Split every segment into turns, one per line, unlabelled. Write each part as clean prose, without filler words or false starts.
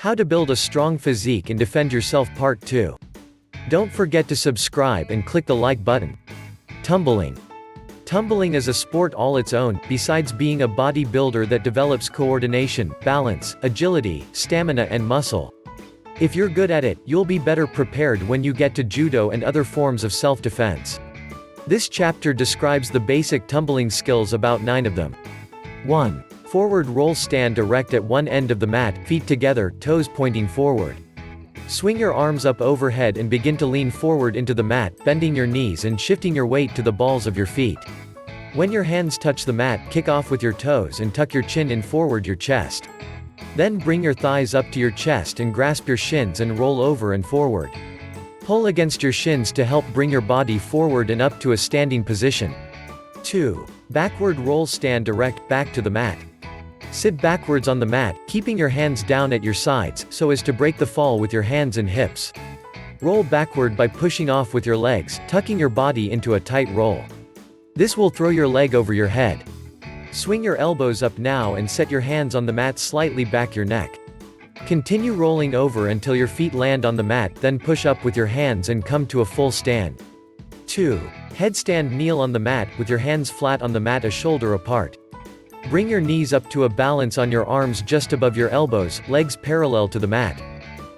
How to build a strong physique and defend yourself Part 2. Don't forget to subscribe and click the like button. Tumbling. Tumbling is a sport all its own, besides being a bodybuilder that develops coordination, balance, agility, stamina and muscle. If you're good at it, you'll be better prepared when you get to judo and other forms of self-defense. This chapter describes the basic tumbling skills, about 9 of them. 1. Forward roll. Stand erect at one end of the mat, feet together, toes pointing forward. Swing your arms up overhead and begin to lean forward into the mat, bending your knees and shifting your weight to the balls of your feet. When your hands touch the mat, kick off with your toes and tuck your chin in forward your chest. Then bring your thighs up to your chest and grasp your shins and roll over and forward. Pull against your shins to help bring your body forward and up to a standing position. 2. Backward roll. Stand erect, back to the mat. Sit backwards on the mat, keeping your hands down at your sides, so as to break the fall with your hands and hips. Roll backward by pushing off with your legs, tucking your body into a tight roll. This will throw your leg over your head. Swing your elbows up now and set your hands on the mat, slightly back your neck. Continue rolling over until your feet land on the mat, then push up with your hands and come to a full stand. 2. Headstand. Kneel on the mat, with your hands flat on the mat, a shoulder apart. Bring your knees up to a balance on your arms just above your elbows, legs parallel to the mat.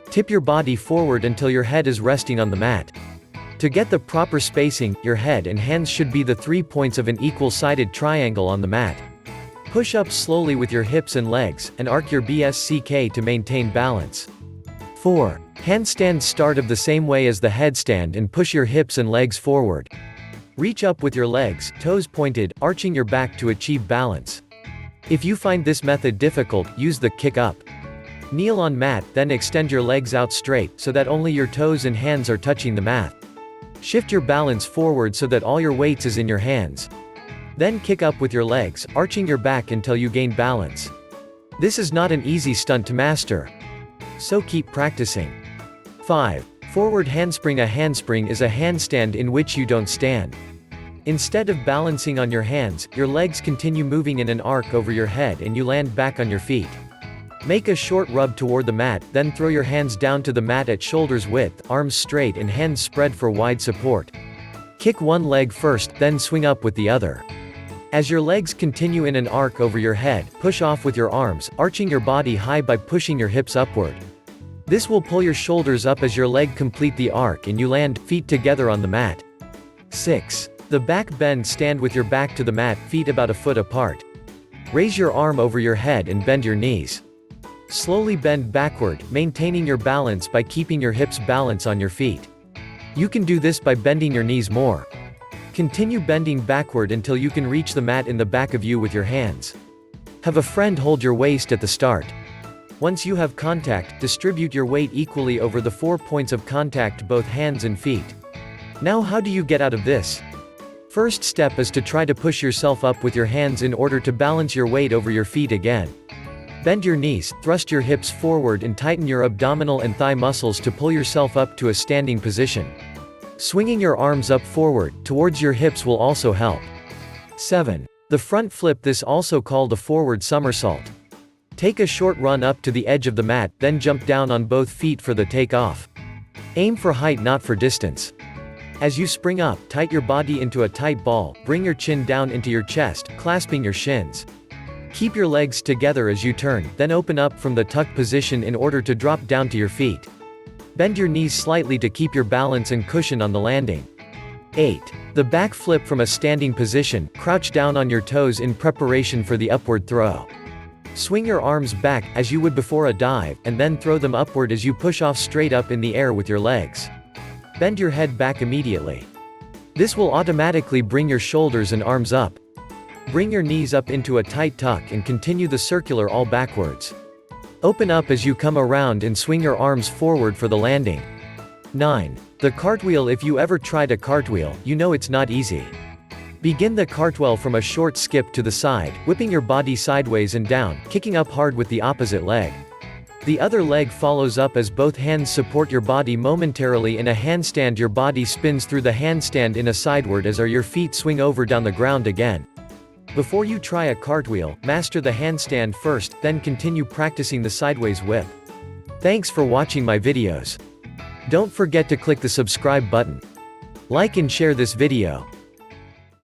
Tip your body forward until your head is resting on the mat. To get the proper spacing, your head and hands should be the 3 points of an equal-sided triangle on the mat. Push up slowly with your hips and legs, and arc your BSCK to maintain balance. 4. Handstand. Start of the same way as the headstand and push your hips and legs forward. Reach up with your legs, toes pointed, arching your back to achieve balance. If you find this method difficult, use the kick up. Kneel on mat, then extend your legs out straight, so that only your toes and hands are touching the mat. Shift your balance forward so that all your weight is in your hands. Then kick up with your legs, arching your back until you gain balance. This is not an easy stunt to master, so keep practicing. 5. Forward handspring. A handspring is a handstand in which you don't stand. Instead of balancing on your hands, your legs continue moving in an arc over your head and you land back on your feet. Make a short rub toward the mat, then throw your hands down to the mat at shoulders width, arms straight and hands spread for wide support. Kick one leg first, then swing up with the other. As your legs continue in an arc over your head, push off with your arms, arching your body high by pushing your hips upward. This will pull your shoulders up as your leg complete the arc and you land, feet together on the mat. 6. The back bend. Stand with your back to the mat, feet about a foot apart. Raise your arm over your head and bend your knees. Slowly bend backward, maintaining your balance by keeping your hips balance on your feet. You can do this by bending your knees more. Continue bending backward until you can reach the mat in the back of you with your hands. Have a friend hold your waist at the start. Once you have contact, distribute your weight equally over the 4 points of contact, both hands and feet. Now how do you get out of this? First step is to try to push yourself up with your hands in order to balance your weight over your feet again. Bend your knees, thrust your hips forward and tighten your abdominal and thigh muscles to pull yourself up to a standing position. Swinging your arms up forward, towards your hips will also help. 7. The front flip. This also called a forward somersault. Take a short run up to the edge of the mat, then jump down on both feet for the takeoff. Aim for height, not for distance. As you spring up, tight your body into a tight ball, bring your chin down into your chest, clasping your shins. Keep your legs together as you turn, then open up from the tuck position in order to drop down to your feet. Bend your knees slightly to keep your balance and cushion on the landing. 8. The back flip. From a standing position, crouch down on your toes in preparation for the upward throw. Swing your arms back, as you would before a dive, and then throw them upward as you push off straight up in the air with your legs. Bend your head back immediately. This will automatically bring your shoulders and arms up. Bring your knees up into a tight tuck and continue the circular all backwards. Open up as you come around and swing your arms forward for the landing. 9. The cartwheel. If you ever tried a cartwheel, you know it's not easy. Begin the cartwheel from a short skip to the side, whipping your body sideways and down, kicking up hard with the opposite leg. The other leg follows up as both hands support your body momentarily. In a handstand, your body spins through the handstand in a sideward as your feet swing over down the ground again. Before you try a cartwheel, master the handstand first, then continue practicing the sideways whip. Thanks for watching my videos. Don't forget to click the subscribe button. Like and share this video.